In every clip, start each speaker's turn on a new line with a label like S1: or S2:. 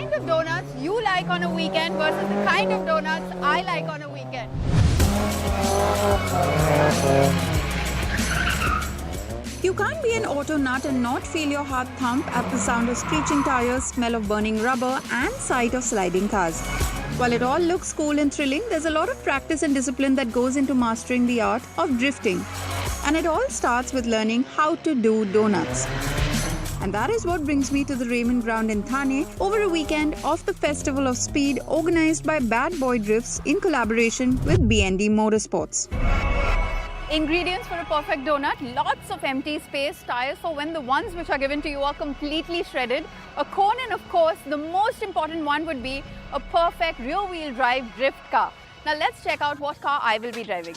S1: kind of donuts you like on a weekend versus the kind of donuts I like on a weekend. You can't be an auto nut and not feel your heart thump at the sound of screeching tires, smell of burning rubber, and sight of sliding cars. While it all looks cool and thrilling, there's a lot of practice and discipline that goes into mastering the art of drifting. And it all starts with learning how to do donuts. And that is what brings me to the Raymond Ground in Thane over a weekend of the Festival of Speed organized by Bad Boi Drifts in collaboration with B&D Motorsports. Ingredients for a perfect donut: lots of empty space, tires for when the ones which are given to you are completely shredded, a cone, and of course the most important one would be a perfect rear-wheel drive drift car. Now let's check out what car I will be driving.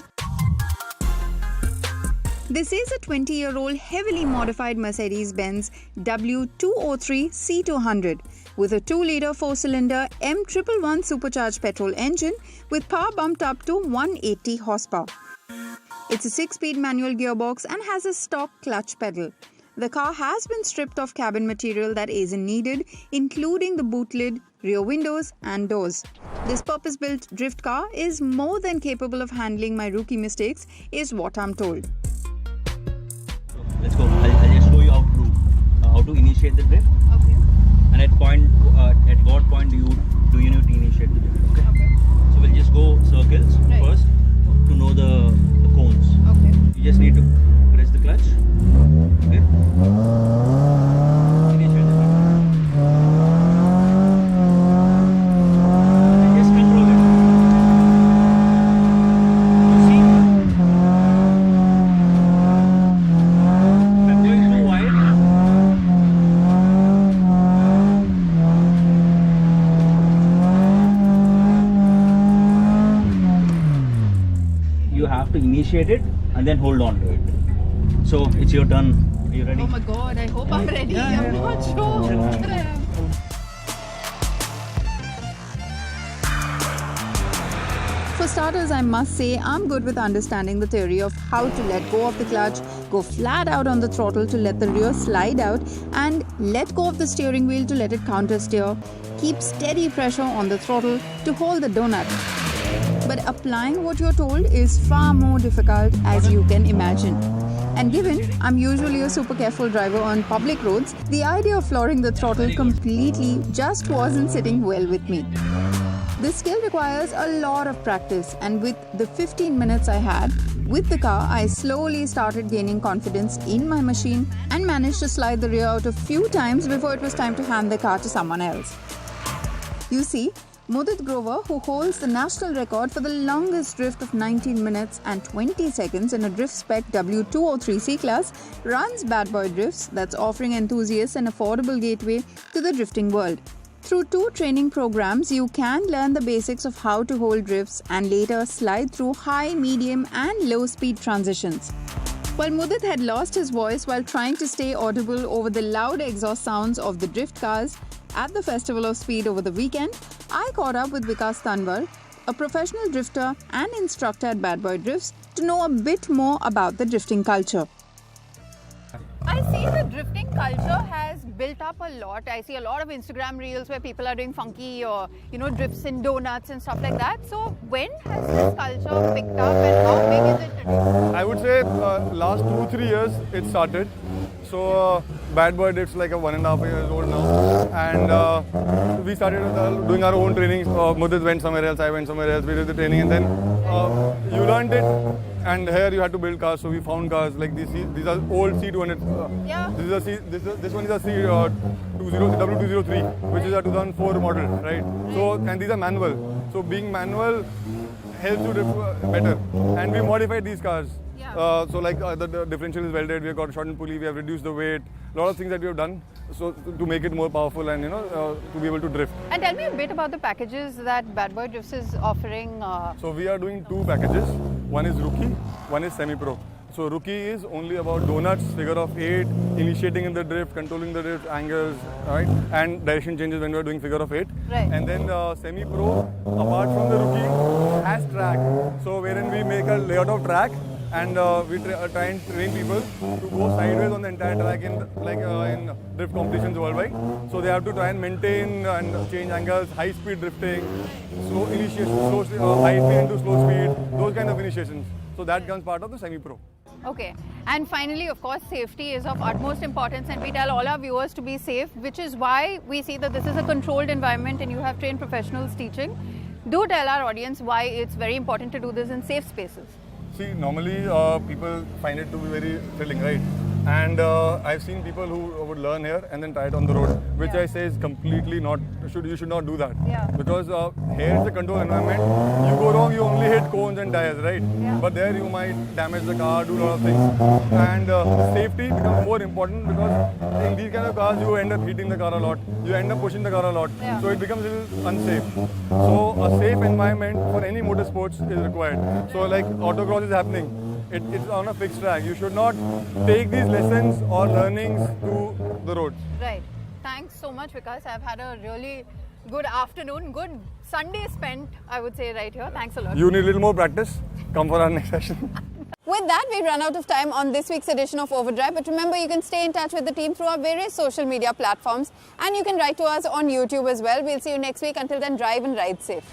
S1: This is a 20-year-old heavily modified Mercedes-Benz W203 C200 with a 2-litre 4-cylinder M111 supercharged petrol engine with power bumped up to 180 horsepower. It's a 6-speed manual gearbox and has a stock clutch pedal. The car has been stripped of cabin material that isn't needed, including the boot lid, rear windows and doors. This purpose-built drift car is more than capable of handling my rookie mistakes, is what I'm told.
S2: Let's go. I'll just show you how to initiate the drift.
S1: Okay.
S2: And at what point do you need to initiate the drift? Okay. So we'll just go circles first to know the cones.
S1: Okay.
S2: You just need to press the clutch. Okay. Initiate the drift. And just control it. You see, if I'm going too wide, you have to initiate it and then hold on to it. So it's your turn. Are you ready?
S1: Oh my god, I hope I'm ready.
S2: Yeah,
S1: I'm not sure.
S2: Yeah.
S1: For starters, I must say I'm good with understanding the theory of how to let go of the clutch, go flat out on the throttle to let the rear slide out, and let go of the steering wheel to let it counter steer. Keep steady pressure on the throttle to hold the donut. But applying what you're told is far more difficult, as you can imagine. And given I'm usually a super careful driver on public roads, the idea of flooring the throttle completely just wasn't sitting well with me. This skill requires a lot of practice, and with the 15 minutes I had with the car, I slowly started gaining confidence in my machine and managed to slide the rear out a few times before it was time to hand the car to someone else. You see, Mudit Grover, who holds the national record for the longest drift of 19 minutes and 20 seconds in a drift spec W203 C-Class, runs Bad Boi Drifts, that's offering enthusiasts an affordable gateway to the drifting world. Through 2 training programs, you can learn the basics of how to hold drifts and later slide through high, medium and low speed transitions. While Mudit had lost his voice while trying to stay audible over the loud exhaust sounds of the drift cars at the Festival of Speed over the weekend, I caught up with Vikas Tanwar, a professional drifter and instructor at Bad Boi Drifts, to know a bit more about the drifting culture. I see the drifting culture has built up a lot. I see a lot of Instagram reels where people are doing funky or, drifts in donuts and stuff like that. So when has this culture picked up and how big is it today?
S3: I would say last 2-3 years it started. So Bad Boi Drifts like a 1.5 years old now, and we started doing our own trainings. Mudit went somewhere else, I went somewhere else. We did the training, and then you learned it. And here you had to build cars, so we found cars like these. These are old C200.
S1: Yeah.
S3: This one is a W203, which is a 2004 model, right? So and these are manual. So being manual helps you drift better. And we modified these cars.
S1: Yeah.
S3: So like the differential is welded. We have got a shortened pulley. We have reduced the weight. A lot of things that we have done so to make it more powerful and to be able to drift.
S1: And tell me a bit about the packages that Bad Boi Drifts is offering.
S3: So we are doing 2 packages. One is rookie, one is semi-pro. So rookie is only about donuts, figure of 8, initiating in the drift, controlling the drift, angles, right? And direction changes when we are doing figure of 8.
S1: Right.
S3: And then semi-pro, apart from the rookie, has track. So wherein we make a layout of track and we try and train people to go sideways on the entire track in drift competitions worldwide. So they have to try and maintain and change angles, high speed drifting, slow initiation, high speed into slow speed, those kind of initiations. So that becomes part of the semi-pro.
S1: Okay, and finally, of course, safety is of utmost importance, and we tell all our viewers to be safe, which is why we see that this is a controlled environment and you have trained professionals teaching. Do tell our audience why it's very important to do this in safe spaces.
S3: See, normally people find it to be very thrilling, right? And I've seen people who would learn here and then try it on the road, which I say is completely not, you should not do that.
S1: Yeah.
S3: Because here is the control environment. You go wrong, you only hit cones and tires, right?
S1: Yeah.
S3: But there you might damage the car, do a lot of things. And safety becomes more important because in these kind of cars, you end up hitting the car a lot. You end up pushing the car a lot.
S1: Yeah.
S3: So it becomes a little unsafe. So a safe environment for any motorsports is required. So like autocross is happening. It's on a fixed track. You should not take these lessons or learnings to the road.
S1: Right. Thanks so much, Vikas. I've had a really good afternoon, good Sunday spent, I would say, right here. Thanks a lot.
S3: You need a little more practice. Come for our next session.
S1: With that, we've run out of time on this week's edition of Overdrive. But remember, you can stay in touch with the team through our various social media platforms. And you can write to us on YouTube as well. We'll see you next week. Until then, drive and ride safe.